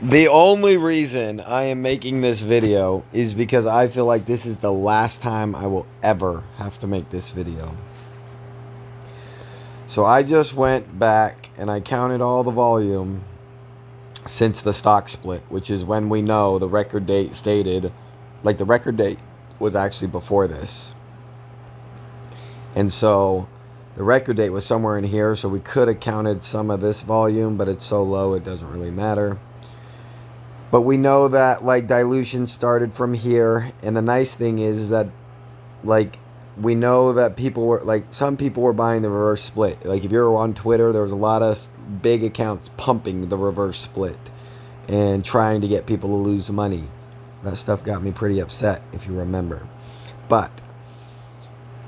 The only reason I am making this video is because I feel like this is the last time I will ever have to make this video. So I just went back and I counted all the volume since the stock split, which is when we know the record date stated, like the record date was actually before this. And so the record date was somewhere in here, so we could have counted some of this volume, but it's so low it doesn't really matter. But we know that like dilution started from here, and the nice thing is that like we know that people were like some people were buying the reverse split. Like if you're on Twitter, there was a lot of big accounts pumping the reverse split and trying to get people to lose money. That stuff got me pretty upset, if you remember. But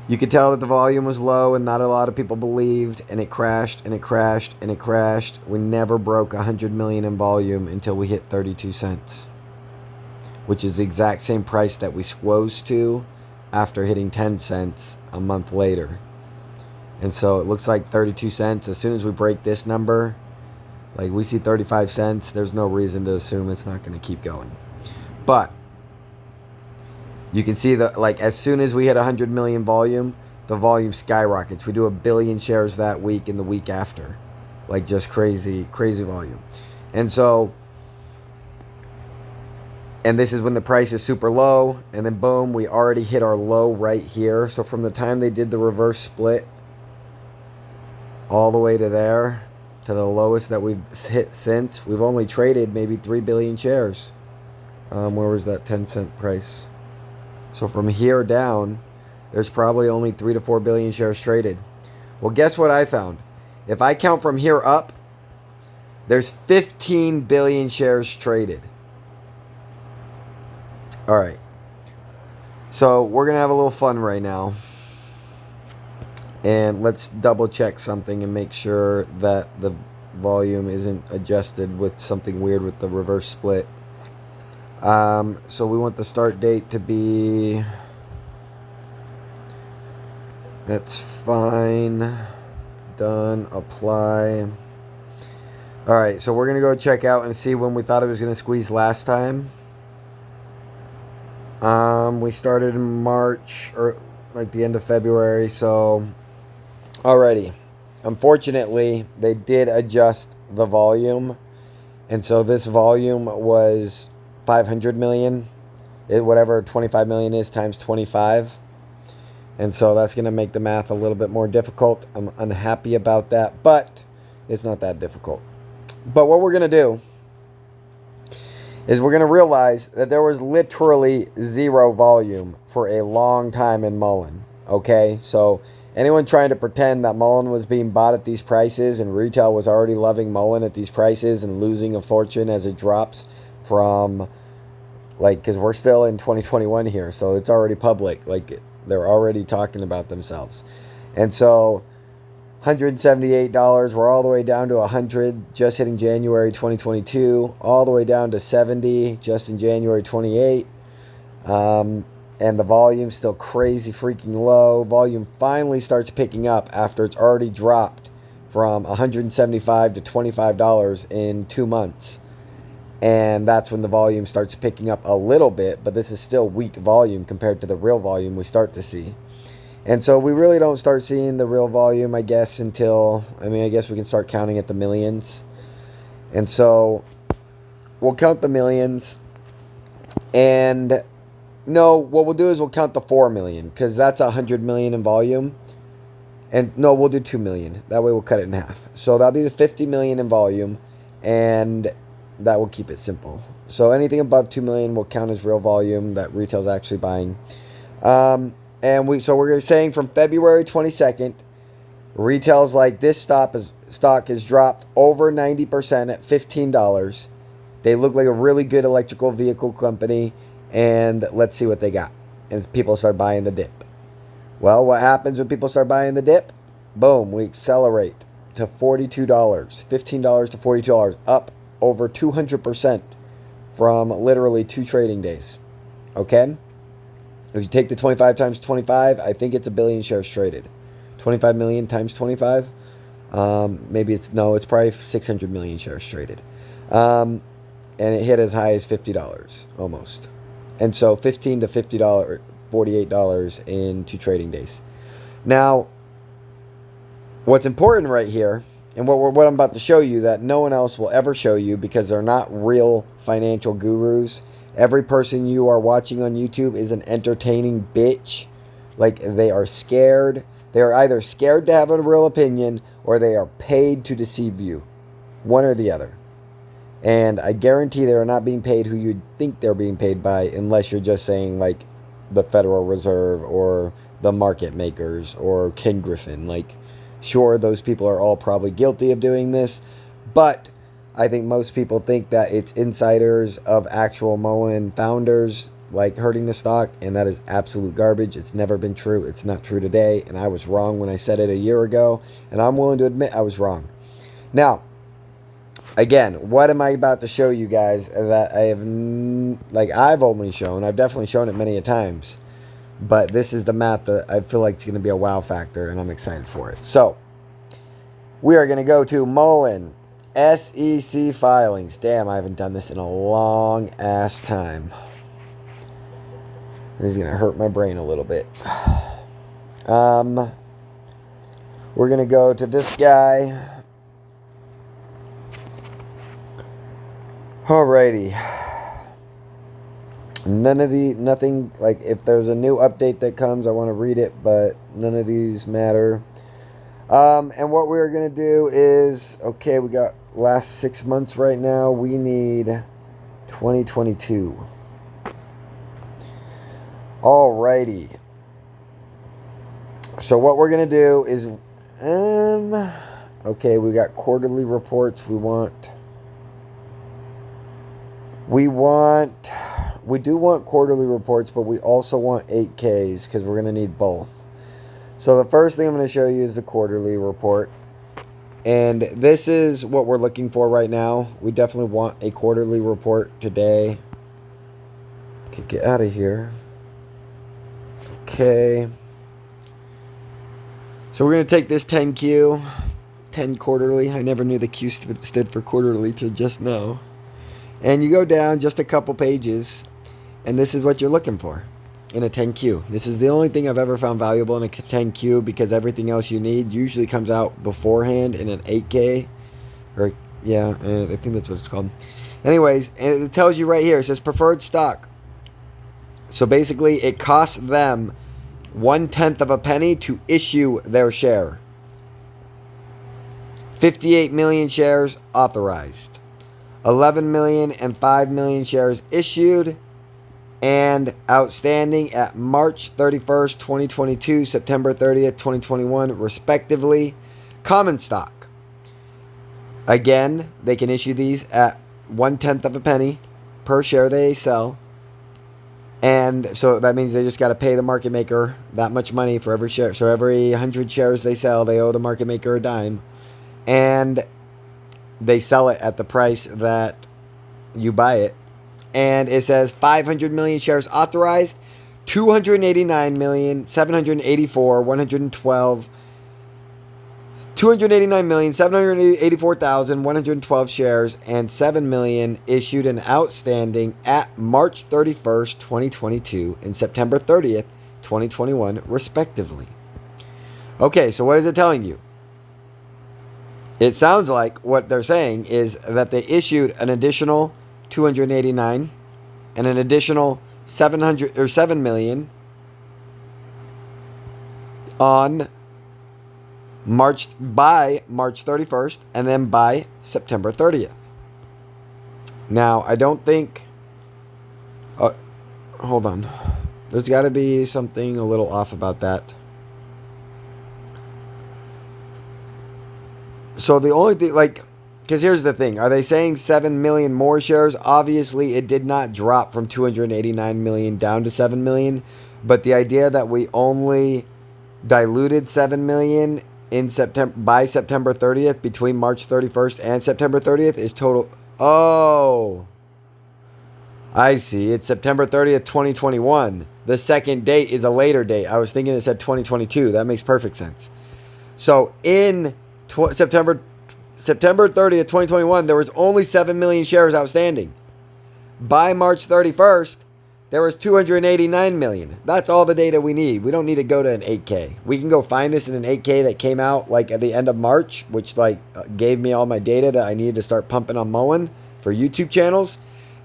you could tell that the volume was low and not a lot of people believed, and it crashed and it crashed and it crashed. We never broke 100 million in volume until we hit 32 cents, which is the exact same price that we rose to after hitting 10 cents a month later. And so it looks like 32 cents. As soon as we break this number, like we see 35 cents, there's no reason to assume it's not going to keep going. But you can see that like as soon as we hit 100 million volume, the volume skyrockets. We do 1 billion shares that week and the week after. Like just crazy, crazy volume. And so, and this is when the price is super low, and then boom, we already hit our low right here. So from the time they did the reverse split all the way to there, to the lowest that we've hit since, we've only traded maybe 3 billion shares. Where was that 10-cent price? So from here down, there's probably only 3 to 4 billion shares traded. Well, guess what I found? If I count from here up, there's 15 billion shares traded. All right. So we're going to have a little fun right now. And let's double check something and make sure that the volume isn't adjusted with something weird with the reverse split. So we want the start date to be, that's fine, done, apply. All right, so we're going to go check out and see when we thought it was going to squeeze last time. We started in March, or like the end of February, so alrighty. Unfortunately, they did adjust the volume, and so this volume was 500 million, whatever 25 million is times 25. And so that's going to make the math a little bit more difficult. I'm unhappy about that, but it's not that difficult. But what we're going to do is we're going to realize that there was literally zero volume for a long time in MULN. Okay, so anyone trying to pretend that MULN was being bought at these prices and retail was already loving MULN at these prices and losing a fortune as it drops from, like, because we're still in 2021 here, so it's already public. Like, they're already talking about themselves. And so $178, we're all the way down to $100 just hitting January 2022, all the way down to $70 just in January 28. And the volume's still crazy freaking low. Volume finally starts picking up after it's already dropped from $175 to $25 in 2 months. And that's when the volume starts picking up a little bit, but this is still weak volume compared to the real volume we start to see. And so we really don't start seeing the real volume, I guess, until, I guess we can start counting at the millions. And so we'll count the millions. And no, what we'll do is we'll count the 4 million, because that's 100 million in volume. And no, we'll do 2 million. That way we'll cut it in half. So that'll be the 50 million in volume, and that will keep it simple. So anything above 2 million will count as real volume that retail's actually buying. And we're saying from February 22nd, retail's like, this stock has dropped over 90% at $15. They look like a really good electrical vehicle company, and let's see what they got. And people start buying the dip. Well, what happens when people start buying the dip? Boom, we accelerate to $42, $15 to $42, up over 200% from literally 2 trading days. Okay? If you take the 25 times 25, I think it's 1 billion shares traded. 25 million times 25, maybe it's probably 600 million shares traded. and it hit as high as $50 almost. And so $15 to $50, $48 in 2 trading days. Now, what's important right here, and what I'm about to show you that no one else will ever show you because they're not real financial gurus. Every person you are watching on YouTube is an entertaining bitch. Like, they are scared. They are either scared to have a real opinion or they are paid to deceive you. One or the other. And I guarantee they are not being paid who you think they're being paid by, unless you're just saying like the Federal Reserve or the market makers or Ken Griffin. Like, sure, those people are all probably guilty of doing this, but I think most people think that it's insiders of actual MULN founders like hurting the stock, and that is absolute garbage. It's never been true. It's not true today, and I was wrong when I said it a year ago, and I'm willing to admit I was wrong. Now, again, what am I about to show you guys that I have, I've only shown, I've definitely shown it many a times, but this is the math that I feel like it's going to be a wow factor, and I'm excited for it. So, we are going to go to MULN SEC filings. Damn, I haven't done this in a long ass time. This is going to hurt my brain a little bit. We're going to go to this guy. Alrighty. Nothing, like, if there's a new update that comes, I want to read it, but none of these matter. And what we're going to do is, okay, we got last 6 months right now. We need 2022. Alrighty. So what we're going to do is, okay, we got quarterly reports. We do want quarterly reports, but we also want 8Ks because we're going to need both. So the first thing I'm going to show you is the quarterly report. And this is what we're looking for right now. We definitely want a quarterly report today. Okay, get out of here. Okay. So we're going to take this 10Q, 10 quarterly. I never knew the Q stood for quarterly till just now. And you go down just a couple pages, and this is what you're looking for in a 10Q. This is the only thing I've ever found valuable in a 10Q, because everything else you need usually comes out beforehand in an 8K. Or, yeah, I think that's what it's called. Anyways, and it tells you right here, it says preferred stock. So basically, it costs them 1/10 of a penny to issue their share. 58 million shares authorized. 11 million and 5 million shares issued and outstanding at March 31st, 2022, September 30th, 2021, respectively. Common stock. Again, they can issue these at 1/10 of a penny per share they sell. And so that means they just got to pay the market maker that much money for every share. So every 100 shares they sell, they owe the market maker a dime. And they sell it at the price that you buy it. And it says 500 million shares authorized, 289,784,112 shares, and 7 million issued and outstanding at March 31st, 2022 and September 30th, 2021, respectively. Okay, so what is it telling you? It sounds like what they're saying is that they issued an additional 289 and an additional 7 million on March 31st and then by September 30th. Now, I don't think hold on. There's got to be something a little off about that. So the only thing, because here's the thing. Are they saying 7 million more shares? Obviously, it did not drop from 289 million down to 7 million. But the idea that we only diluted 7 million by September 30th, between March 31st and September 30th, is total. Oh, I see. It's September 30th, 2021. The second date is a later date. I was thinking it said 2022. That makes perfect sense. So in September 30th, 2021, there was only 7 million shares outstanding. by March 31st, there was 289 million. That's all the data we need. We don't need to go to an 8K. We can go find this in an 8K that came out like at the end of March, which like gave me all my data that I needed to start pumping on MULN for YouTube channels.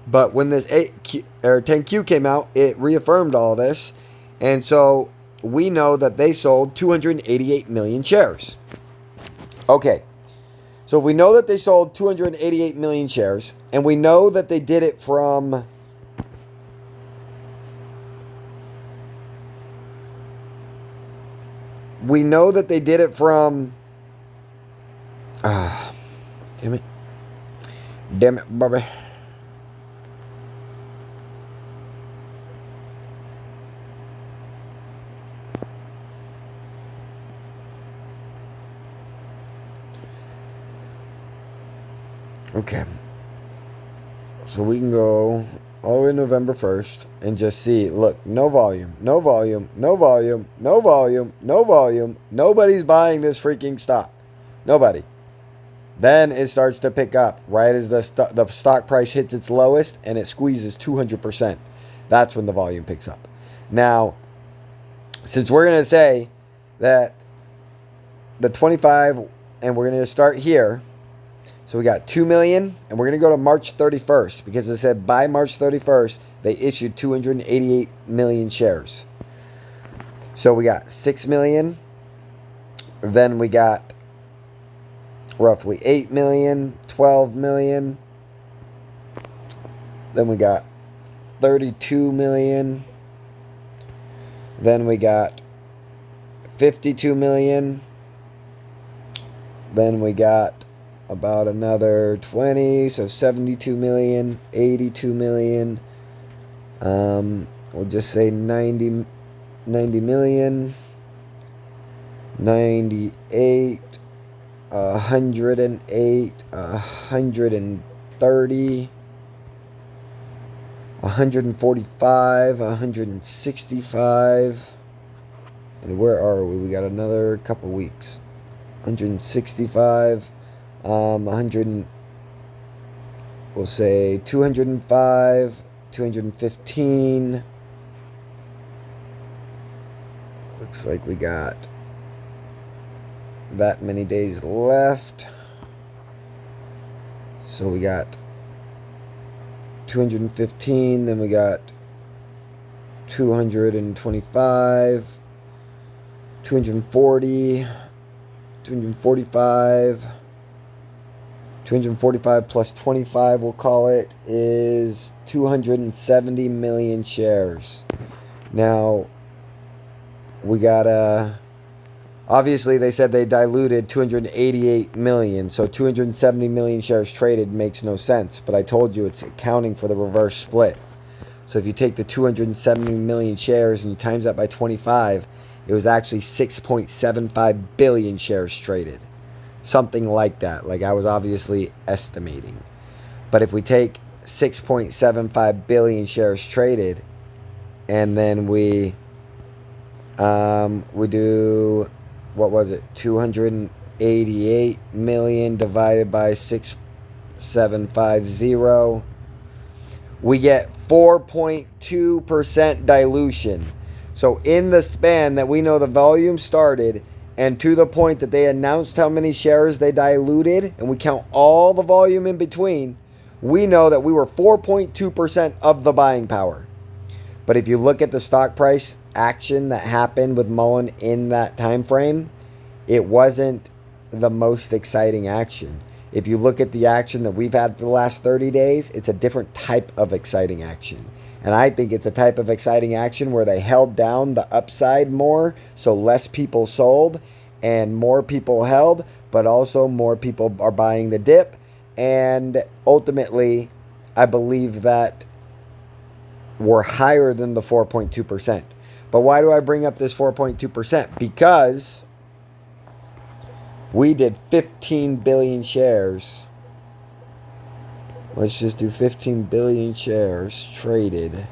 But when this 8Q, or 10Q came out, it reaffirmed all this. And so we know that they sold 288 million shares. Okay. So if we know that they sold 288 million shares, and we know that they did it from damn it, Bobby. Okay. So we can go all the way to November 1st and just see, look, no volume, no volume, no volume, no volume, no volume. Nobody's buying this freaking stock. Nobody. Then it starts to pick up right as the stock price hits its lowest and it squeezes 200%. That's when the volume picks up. Now, since we're going to say that the 25, and we're going to start here. So we got 2 million, and we're going to go to March 31st because it said by March 31st, they issued 288 million shares. So we got 6 million. Then we got roughly 8 million, 12 million. Then we got 32 million. Then we got 52 million. Then we got about another 20, so 72 million, 82 million. We'll just say 90 million, 98, 108, 130, 145, 165. And where are we? We got another couple weeks. 165, 100, we'll say 205, 215. Looks like we got that many days left. So we got 215, then we got 225, 240, 245, 245 plus 25, we'll call it, is 270 million shares. Now, we got obviously they said they diluted 288 million, so 270 million shares traded makes no sense, but I told you it's accounting for the reverse split. So if you take the 270 million shares and you times that by 25, it was actually 6.75 billion shares traded. Something like that. Like I was obviously estimating. But if we take 6.75 billion shares traded and then we do, what was it? 288 million divided by 6,750. We get 4.2% dilution. So in the span that we know the volume started and to the point that they announced how many shares they diluted, and we count all the volume in between, we know that we were 4.2% of the buying power. But if you look at the stock price action that happened with MULN in that time frame, it wasn't the most exciting action. If you look at the action that we've had for the last 30 days, it's a different type of exciting action. And I think it's a type of exciting action where they held down the upside more, so less people sold and more people held, but also more people are buying the dip. And ultimately, I believe that we're higher than the 4.2%. But why do I bring up this 4.2%? Because we did 15 billion shares. Let's just do 15 billion shares traded.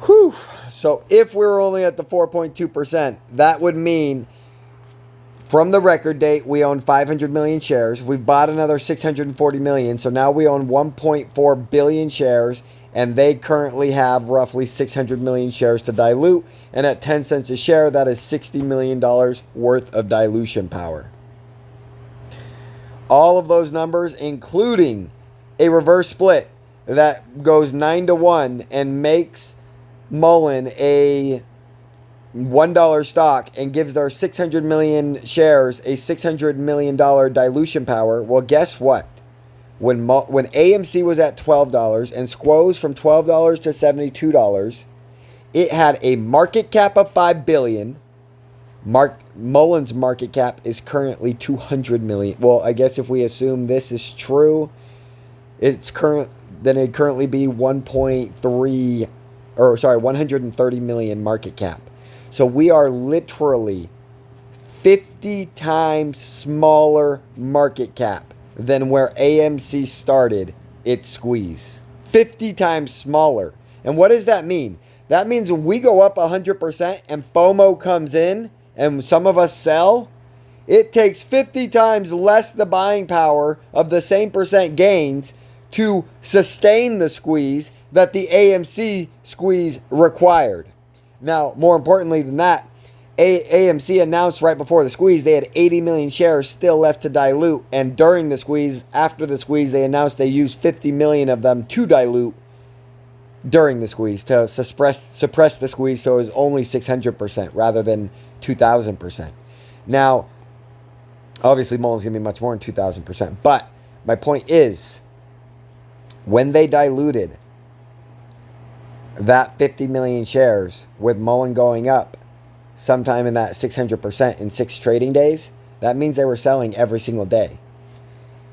Whew. So if we were only at the 4.2%, that would mean From the record date, we own 500 million shares. We've bought another 640 million. So now we own 1.4 billion shares. And they currently have roughly 600 million shares to dilute. And at 10 cents a share, that is $60 million worth of dilution power. All of those numbers, including a reverse split that goes 9-1 and makes MULN a $1 stock and gives their 600 million shares a $600 million dilution power. Well, guess what? When AMC was at $12 and squoze from $12 to $72, it had a market cap of $5 billion. MULN's market cap is currently $200 million. Well, I guess if we assume this is true, then it'd currently be 130 million market cap. So we are literally 50 times smaller market cap than where AMC started its squeeze. 50 times smaller. And what does that mean? That means when we go up 100% and FOMO comes in and some of us sell, it takes 50 times less the buying power of the same percent gains to sustain the squeeze that the AMC squeeze required. Now, more importantly than that, AMC announced right before the squeeze they had 80 million shares still left to dilute. And during the squeeze, after the squeeze, they announced they used 50 million of them to dilute during the squeeze to suppress the squeeze, so it was only 600% rather than 2,000%. Now, obviously, MULN's going to be much more than 2,000%. But my point is, when they diluted that 50 million shares with MULN going up sometime in that 600% in 6 trading days, that means they were selling every single day.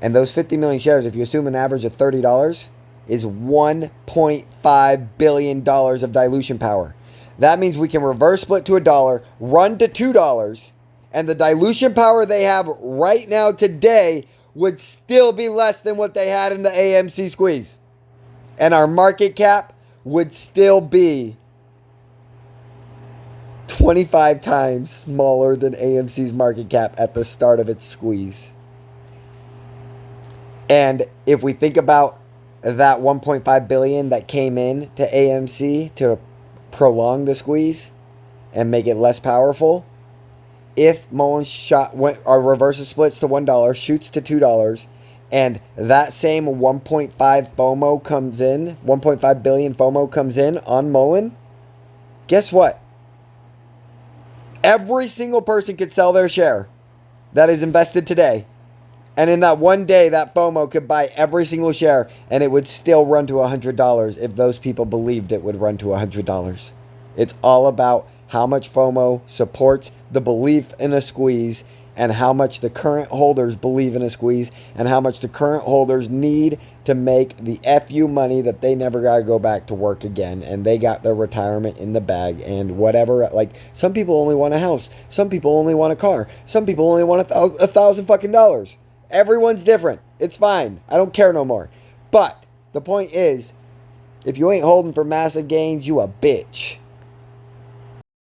And those 50 million shares, if you assume an average of $30, is $1.5 billion of dilution power. That means we can reverse split to $1, run to $2, and the dilution power they have right now today would still be less than what they had in the AMC squeeze. And our market cap would still be 25 times smaller than AMC's market cap at the start of its squeeze. And if we think about that 1.5 billion that came in to AMC to prolong the squeeze and make it less powerful, if MULN reverses splits to $1, shoots to $2, and that same 1.5 FOMO comes in, 1.5 billion FOMO comes in on MULN, guess what? Every single person could sell their share that is invested today. And in that one day, that FOMO could buy every single share, and it would still run to $100 if those people believed it would run to $100. It's all about how much FOMO supports the belief in a squeeze, and how much the current holders believe in a squeeze, and how much the current holders need to make the FU money that they never got to go back to work again, and they got their retirement in the bag, and whatever. Like, some people only want a house, some people only want a car, some people only want $1,000 fucking dollars. Everyone's different. It's fine. I don't care no more. But the point is, if you ain't holding for massive gains, you a bitch.